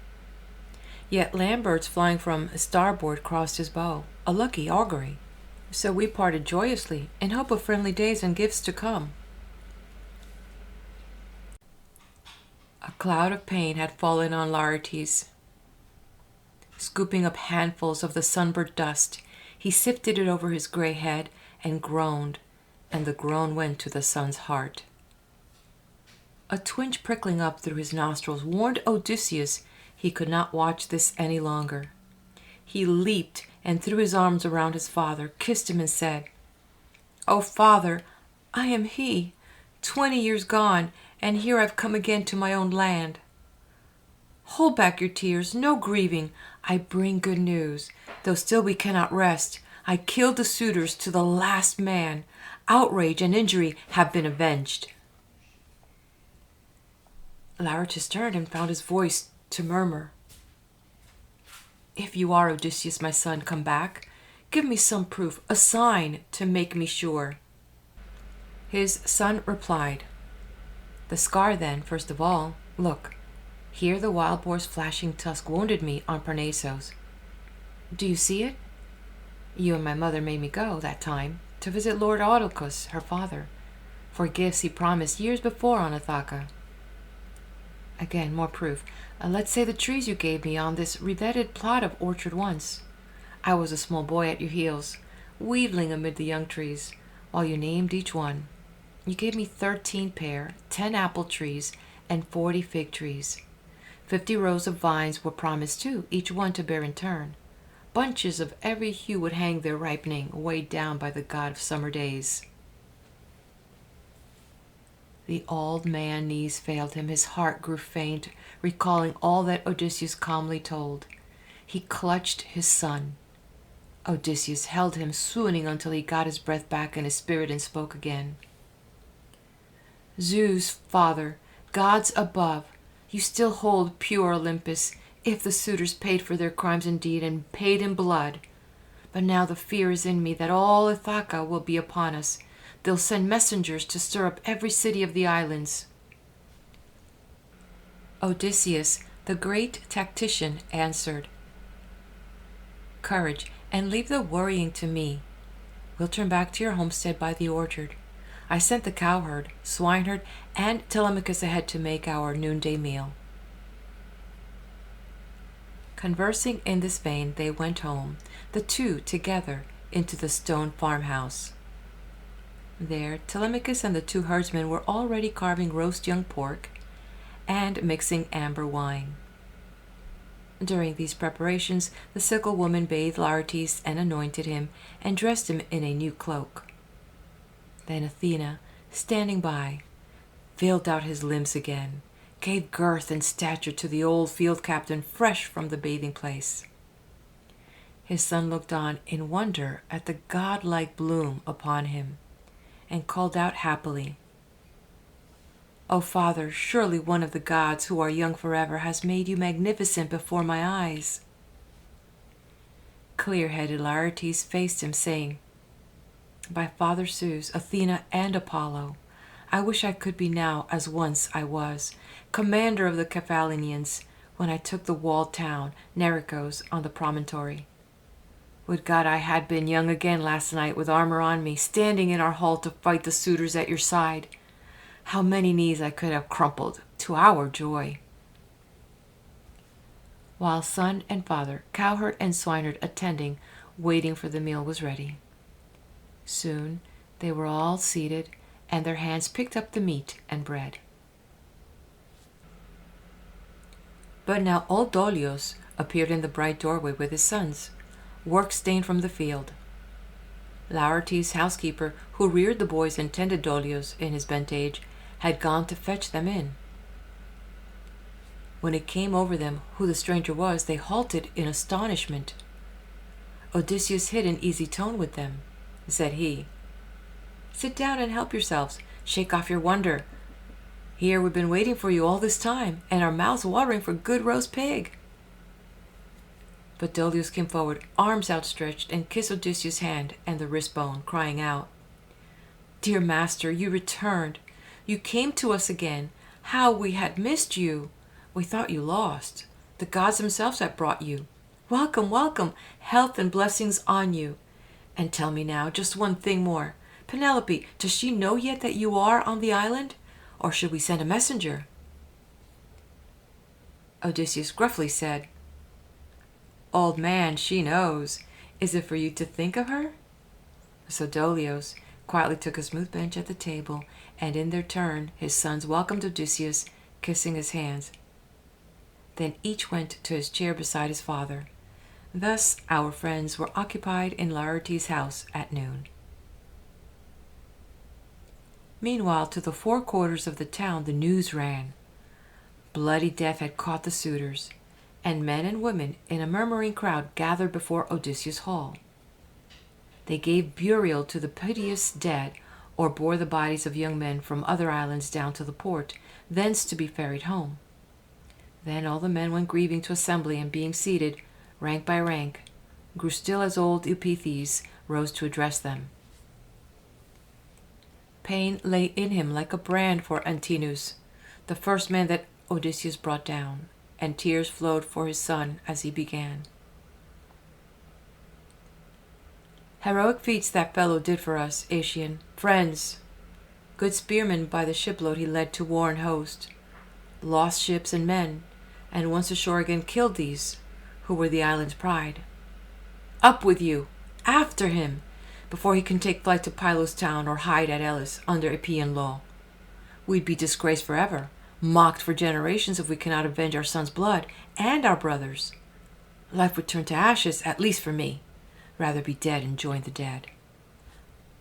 Yet Lambert's flying from starboard crossed his bow, a lucky augury. So we parted joyously, in hope of friendly days and gifts to come. A cloud of pain had fallen on Laertes. Scooping up handfuls of the sunburnt dust, he sifted it over his gray head and groaned, and the groan went to the son's heart. A twinge prickling up through his nostrils warned Odysseus he could not watch this any longer. He leaped and threw his arms around his father, kissed him, and said, "O father, I am he, 20 years gone, and here I've come again to my own land. Hold back your tears, no grieving, I bring good news. Though still we cannot rest, I killed the suitors to the last man. Outrage and injury have been avenged." Laertes turned and found his voice to murmur, "If you are Odysseus, my son, come back. Give me some proof, a sign to make me sure." His son replied, "The scar then, first of all. Look, here the wild boar's flashing tusk wounded me on Parnassus. Do you see it? You and my mother made me go, that time, to visit Lord Autolycus, her father, for gifts he promised years before on Ithaca. Again, more proof. Let's say the trees you gave me on this revetted plot of orchard once. I was a small boy at your heels, wheedling amid the young trees, while you named each one. You gave me 13 pear, 10 apple trees, and 40 fig trees. 50 rows of vines were promised too, each one to bear in turn. Bunches of every hue would hang there ripening, weighed down by the god of summer days." The old man's knees failed him, his heart grew faint, recalling all that Odysseus calmly told. He clutched his son. Odysseus held him, swooning until he got his breath back in his spirit and spoke again. "Zeus, father, gods above, you still hold pure Olympus, if the suitors paid for their crimes indeed, and paid in blood. But now the fear is in me that all Ithaca will be upon us. They'll send messengers to stir up every city of the islands." Odysseus, the great tactician, answered, "Courage, and leave the worrying to me. We'll turn back to your homestead by the orchard. I sent the cowherd, swineherd, and Telemachus ahead to make our noonday meal." Conversing in this vein, they went home, the two together, into the stone farmhouse. There Telemachus and the 2 herdsmen were already carving roast young pork and mixing amber wine. During these preparations, the sickle woman bathed Laertes and anointed him and dressed him in a new cloak. Then Athene, standing by, filled out his limbs again, gave girth and stature to the old field captain fresh from the bathing place. His son looked on in wonder at the godlike bloom upon him, and called out happily, "O father, surely one of the gods who are young forever has made you magnificent before my eyes." Clear-headed Laertes faced him, saying, "By Father Zeus, Athena, and Apollo, I wish I could be now as once I was, commander of the Cephallenians, when I took the walled town, Narrators, on the promontory. Would God I had been young again last night, with armor on me, standing in our hall to fight the suitors at your side. How many knees I could have crumpled, to our joy." While son and father, cowherd and swineherd attending, waiting for the meal was ready. Soon they were all seated, and their hands picked up the meat and bread. But now old Dolios appeared in the bright doorway with his sons, work-stained from the field. Laertes' housekeeper, who reared the boys and tended Dolios in his bent age, had gone to fetch them in. When it came over them who the stranger was, they halted in astonishment. Odysseus hid an easy tone with them. Said he, "Sit down and help yourselves. Shake off your wonder. Here we've been waiting for you all this time, and our mouths watering for good roast pig." But Dolius came forward, arms outstretched, and kissed Odysseus' hand and the wrist bone, crying out, "Dear master, you returned. You came to us again. How we had missed you! We thought you lost. The gods themselves had brought you. Welcome, welcome! Health and blessings on you. And tell me now, just one thing more. Penelope, does she know yet that you are on the island? Or should we send a messenger?" Odysseus gruffly said, "Old man, she knows. Is it for you to think of her?" So Dolius quietly took a smooth bench at the table, and in their turn his sons welcomed Odysseus, kissing his hands. Then each went to his chair beside his father. Thus our friends were occupied in Laertes' house at noon. Meanwhile, to the four quarters of the town the news ran. Bloody death had caught the suitors, and men and women in a murmuring crowd gathered before Odysseus' hall. They gave burial to the piteous dead, or bore the bodies of young men from other islands down to the port, thence to be ferried home. Then all the men went grieving to assembly, and being seated, rank by rank, grew still as old Eupeithes rose to address them. Pain lay in him like a brand for Antinous, the first man that Odysseus brought down, and tears flowed for his son as he began. "Heroic feats that fellow did for us, Aeacian friends. Good spearmen by the shipload he led to war and host, lost ships and men, and once ashore again killed these, who were the island's pride. Up with you! After him! Before he can take flight to Pylos town or hide at Elis under Epean law. We'd be disgraced forever, mocked for generations if we cannot avenge our son's blood and our brothers'. Life would turn to ashes, at least for me. Rather be dead and join the dead.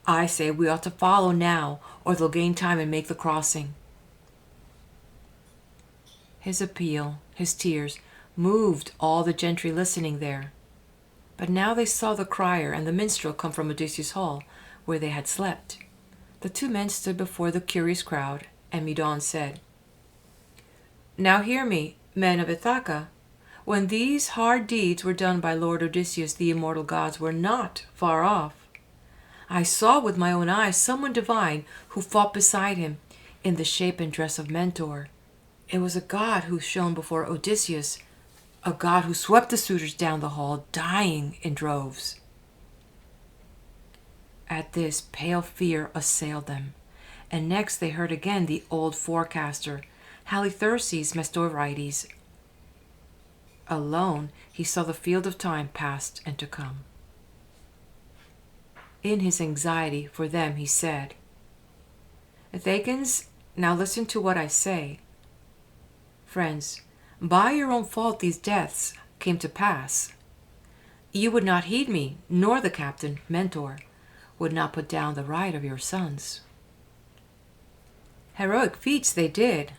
I say we ought to follow now, or they'll gain time and make the crossing." His appeal, his tears, moved all the gentry listening there. But now they saw the crier and the minstrel come from Odysseus' hall, where they had slept. The two men stood before the curious crowd, and Medon said, "Now hear me, men of Ithaca. When these hard deeds were done by Lord Odysseus, the immortal gods were not far off. I saw with my own eyes someone divine who fought beside him in the shape and dress of Mentor. It was a god who shone before Odysseus, a god who swept the suitors down the hall, dying in droves." At this, pale fear assailed them, and next they heard again the old forecaster, Halitherses Mestorides. Alone he saw the field of time past and to come. In his anxiety for them he said, "Athenians, now listen to what I say. Friends, by your own fault these deaths came to pass. You would not heed me, nor the captain, Mentor, would not put down the right of your sons. Heroic feats they did,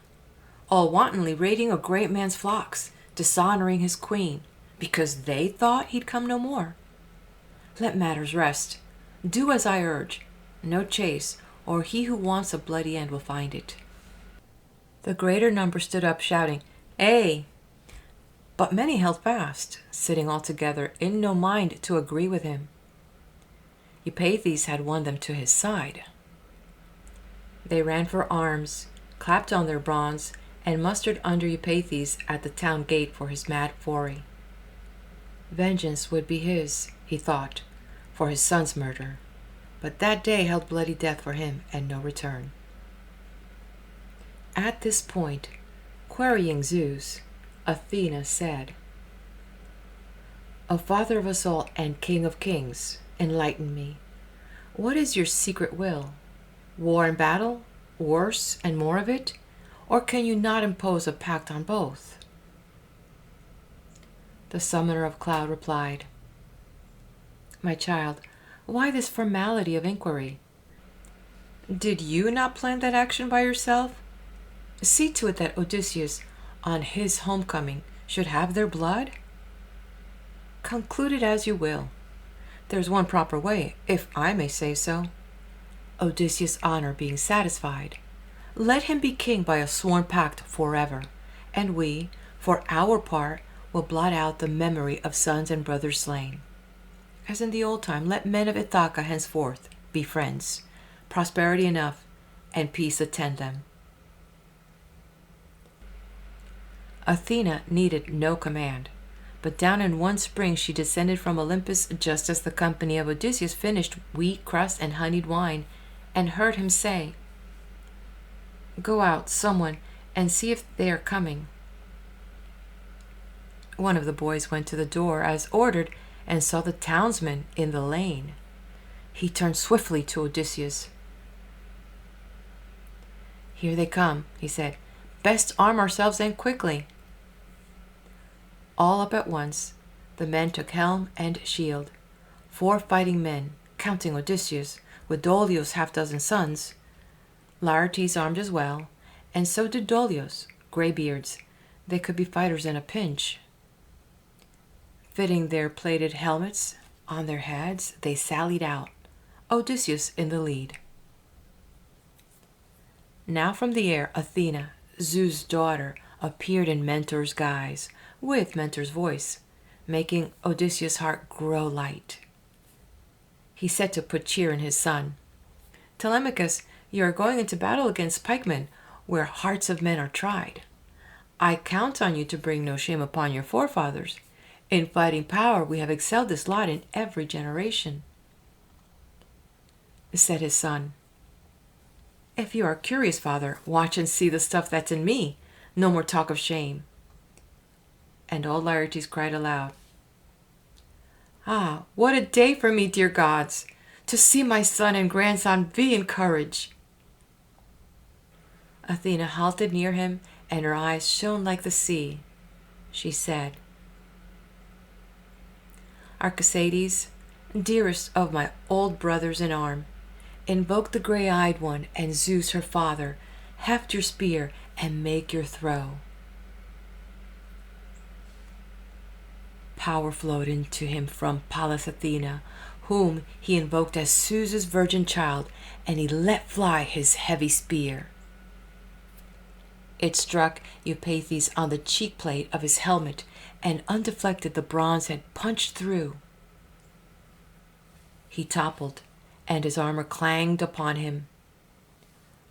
all wantonly raiding a great man's flocks, dishonoring his queen, because they thought he'd come no more. Let matters rest. Do as I urge. No chase, or he who wants a bloody end will find it." The greater number stood up, shouting, "Ay!" But many held fast, sitting all together, in no mind to agree with him. Eupeithes had won them to his side. They ran for arms, clapped on their bronze, and mustered under Eupeithes at the town gate for his mad foray. Vengeance would be his, he thought, for his son's murder, but that day held bloody death for him and no return. At this point, querying Zeus, Athena said, "O Father of us all and King of kings, enlighten me. What is your secret will? War and battle? Worse and more of it? Or can you not impose a pact on both?" The summoner of cloud replied, "My child, why this formality of inquiry? Did you not plan that action by yourself? See to it that Odysseus, on his homecoming, should have their blood? Conclude it as you will. There's one proper way, if I may say so. Odysseus' honor being satisfied, let him be king by a sworn pact forever, and we, for our part, will blot out the memory of sons and brothers slain. As in the old time, let men of Ithaca henceforth be friends, prosperity enough, and peace attend them. Athena needed no command, but down in one spring she descended from Olympus just as the company of Odysseus finished wheat crust and honeyed wine, and heard him say, "Go out, someone, and see if they are coming." One of the boys went to the door as ordered and saw the townsmen in the lane. He turned swiftly to Odysseus. "Here they come," he said. "Best arm ourselves and quickly." All up at once, the men took helm and shield. 4 fighting men, counting Odysseus, with Dolios' half-dozen sons. Laertes armed as well, and so did Dolios, graybeards. They could be fighters in a pinch. Fitting their plated helmets on their heads, they sallied out, Odysseus in the lead. Now from the air, Athena, Zeus' daughter, appeared in Mentor's guise, with Mentor's voice, making Odysseus' heart grow light. He said to put cheer in his son, "Telemachus, you are going into battle against pikemen, where hearts of men are tried. I count on you to bring no shame upon your forefathers. In fighting power we have excelled this lot in every generation." Said his son, "If you are curious, father, watch and see the stuff that's in me. No more talk of shame." And old Laertes cried aloud, "Ah, what a day for me, dear gods, to see my son and grandson be in courage." Athena halted near him, and her eyes shone like the sea. She said, "Arcesides, dearest of my old brothers in arm, invoke the gray-eyed one and Zeus her father, heft your spear and make your throw." Power flowed into him from Pallas Athena, whom he invoked as Zeus's virgin child, and he let fly his heavy spear. It struck Eupeithes on the cheek plate of his helmet, and undeflected the bronze had punched through. He toppled, and his armor clanged upon him.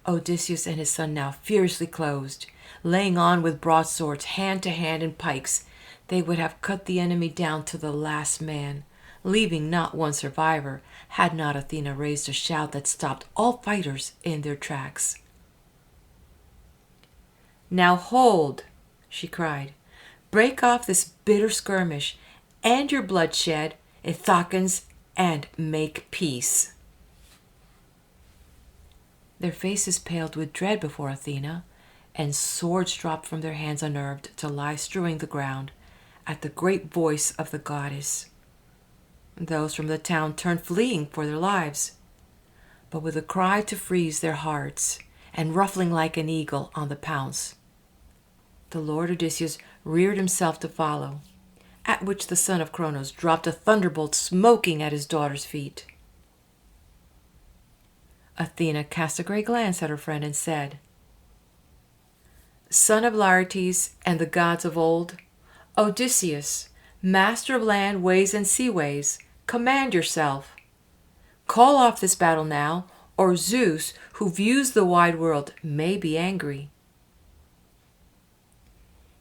Odysseus and his son now fiercely closed, laying on with broadswords, hand to hand and pikes. They would have cut the enemy down to the last man, leaving not one survivor, had not Athena raised a shout that stopped all fighters in their tracks. "Now hold," she cried. "Break off this bitter skirmish, and your bloodshed, Ithacans, and make peace." Their faces paled with dread before Athena, and swords dropped from their hands unnerved to lie strewing the ground at the great voice of the goddess. Those from the town turned fleeing for their lives, but with a cry to freeze their hearts, and ruffling like an eagle on the pounce, the Lord Odysseus reared himself to follow, at which the son of Cronos dropped a thunderbolt smoking at his daughter's feet. Athena cast a great glance at her friend and said, "Son of Laertes and the gods of old, Odysseus, master of land ways and seaways, command yourself. Call off this battle now, or Zeus, who views the wide world, may be angry."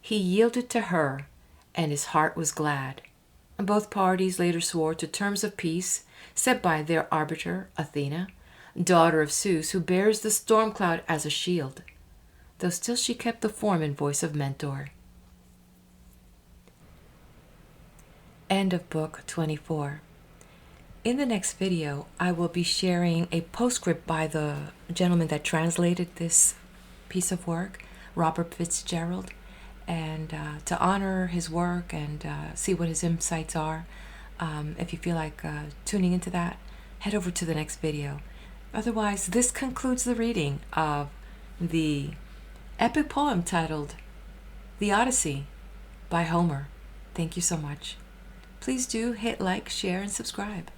He yielded to her, and his heart was glad. Both parties later swore to terms of peace, set by their arbiter, Athena, daughter of Zeus, who bears the storm cloud as a shield, though still she kept the form and voice of Mentor. End of Book 24. In the next video, I will be sharing a postscript by the gentleman that translated this piece of work, Robert Fitzgerald, and to honor his work and see what his insights are. If you feel like tuning into that, head over to the next video. Otherwise, this concludes the reading of the epic poem titled The Odyssey by Homer. Thank you so much. Please do hit like, share, and subscribe.